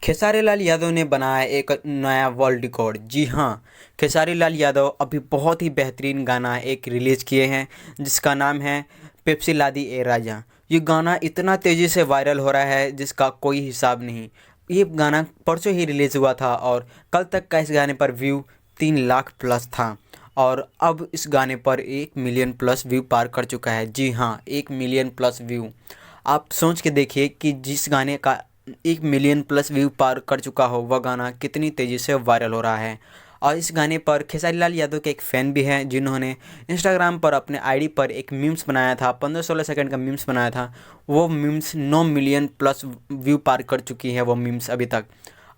खेसारी लाल यादव ने बनाया एक नया वर्ल्ड रिकॉर्ड। जी हाँ, खेसारी लाल यादव अभी बहुत ही बेहतरीन गाना एक रिलीज़ किए हैं जिसका नाम है पेप्सी लादी ए राजा। ये गाना इतना तेज़ी से वायरल हो रहा है जिसका कोई हिसाब नहीं। ये गाना परसों ही रिलीज़ हुआ था और कल तक का इस गाने पर व्यू 3 लाख प्लस था और अब इस गाने पर 1 मिलियन प्लस व्यू पार कर चुका है। जी हाँ, 1 मिलियन प्लस व्यू। आप सोच के देखिए कि जिस गाने का 1 मिलियन प्लस व्यू पार कर चुका हो वह गाना कितनी तेज़ी से वायरल हो रहा है। और इस गाने पर खेसारी लाल यादव के एक फ़ैन भी हैं जिन्होंने इंस्टाग्राम पर अपने आईडी पर एक मीम्स बनाया था, 15-16 सेकंड का मीम्स बनाया था। वो मीम्स 9 मिलियन प्लस व्यू पार कर चुकी है वो मीम्स अभी तक।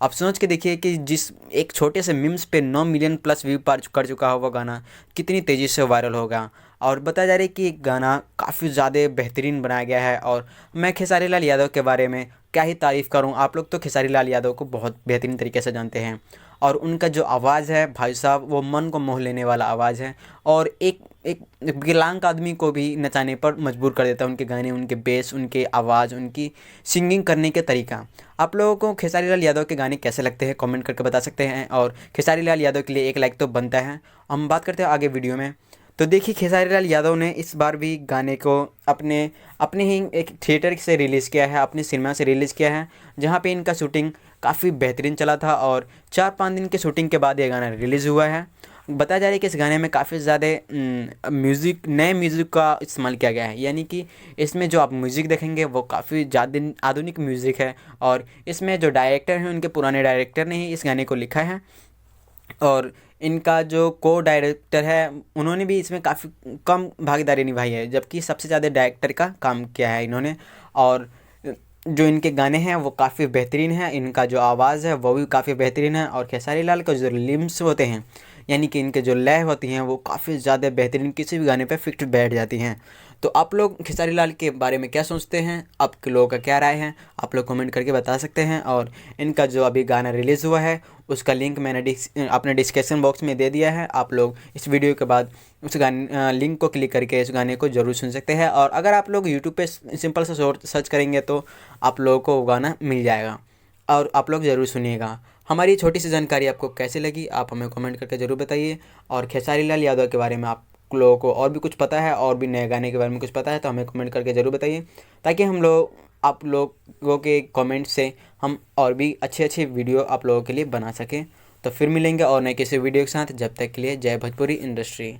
आप सोच के देखिए कि जिस एक छोटे से मीम्स पे 9 मिलियन प्लस व्यू पार कर चुका हो वह गाना कितनी तेज़ी से वायरल होगा। और बताया जा रहा है कि ये गाना काफ़ी ज़्यादा बेहतरीन बनाया गया है। और मैं खेसारी लाल यादव के बारे में क्या ही तारीफ़ करूं। आप लोग तो खेसारी लाल यादव को बहुत बेहतरीन तरीके से जानते हैं और उनका जो आवाज़ है भाई साहब वो मन को मोह लेने वाला आवाज़ है और एक एक विकलांग आदमी को भी नचाने पर मजबूर कर देता है उनके गाने, उनके बेस, उनके आवाज़, उनकी सिंगिंग करने के तरीका। आप लोगों को खेसारी लाल यादव के गाने कैसे लगते हैं कमेंट करके बता सकते हैं और खेसारी लाल यादव के लिए एक लाइक तो बनता है। हम बात करते हैं आगे वीडियो में। तो देखिए खेसारी लाल यादव ने इस बार भी गाने को अपने अपने ही एक थिएटर से रिलीज़ किया है, अपने सिनेमा से रिलीज़ किया है जहाँ पे इनका शूटिंग काफ़ी बेहतरीन चला था और 4-5 दिन के शूटिंग के बाद ये गाना रिलीज़ हुआ है। बताया जा रहा है कि इस गाने में काफ़ी ज़्यादा नए म्यूज़िक का इस्तेमाल किया गया है, यानी कि इसमें जो आप म्यूज़िक देखेंगे वो काफ़ी ज़्यादा आधुनिक म्यूज़िक है और इसमें जो डायरेक्टर हैं उनके पुराने डायरेक्टर ने ही इस गाने को लिखा है और इनका जो को डायरेक्टर है उन्होंने भी इसमें काफ़ी कम भागीदारी निभाई है जबकि सबसे ज़्यादा डायरेक्टर का काम किया है इन्होंने। और जो इनके गाने हैं वो काफ़ी बेहतरीन है, इनका जो आवाज़ है वो भी काफ़ी बेहतरीन है और खेसारी लाल का जो लिम्स होते हैं यानी कि इनके जो लय होती हैं वो काफ़ी ज़्यादा बेहतरीन किसी भी गाने पे फिट बैठ जाती हैं। तो आप लोग खेसारी लाल के बारे में क्या सोचते हैं, आपके लोगों का क्या राय है, आप लोग कमेंट करके बता सकते हैं। और इनका जो अभी गाना रिलीज़ हुआ है उसका लिंक मैंने अपने डिस्क्रिप्शन बॉक्स में दे दिया है। आप लोग इस वीडियो के बाद उस गाने लिंक को क्लिक करके इस गाने को ज़रूर सुन सकते हैं। और अगर आप लोग यूट्यूब पे सिंपल सा सर्च करेंगे तो आप लोगों को वो गाना मिल जाएगा और आप लोग ज़रूर सुनिएगा। हमारी छोटी सी जानकारी आपको कैसी लगी आप हमें कमेंट करके ज़रूर बताइए। और खेसारी लाल यादव के बारे में आप लोगों को और भी कुछ पता है और भी नए गाने के बारे में कुछ पता है तो हमें कमेंट करके ज़रूर बताइए ताकि हम लोग आप लोगों के कमेंट से हम और भी अच्छे अच्छे वीडियो आप लोगों के लिए बना सकें। तो फिर मिलेंगे और नए किसी वीडियो के साथ, जब तक के लिए जय भोजपुरी इंडस्ट्री।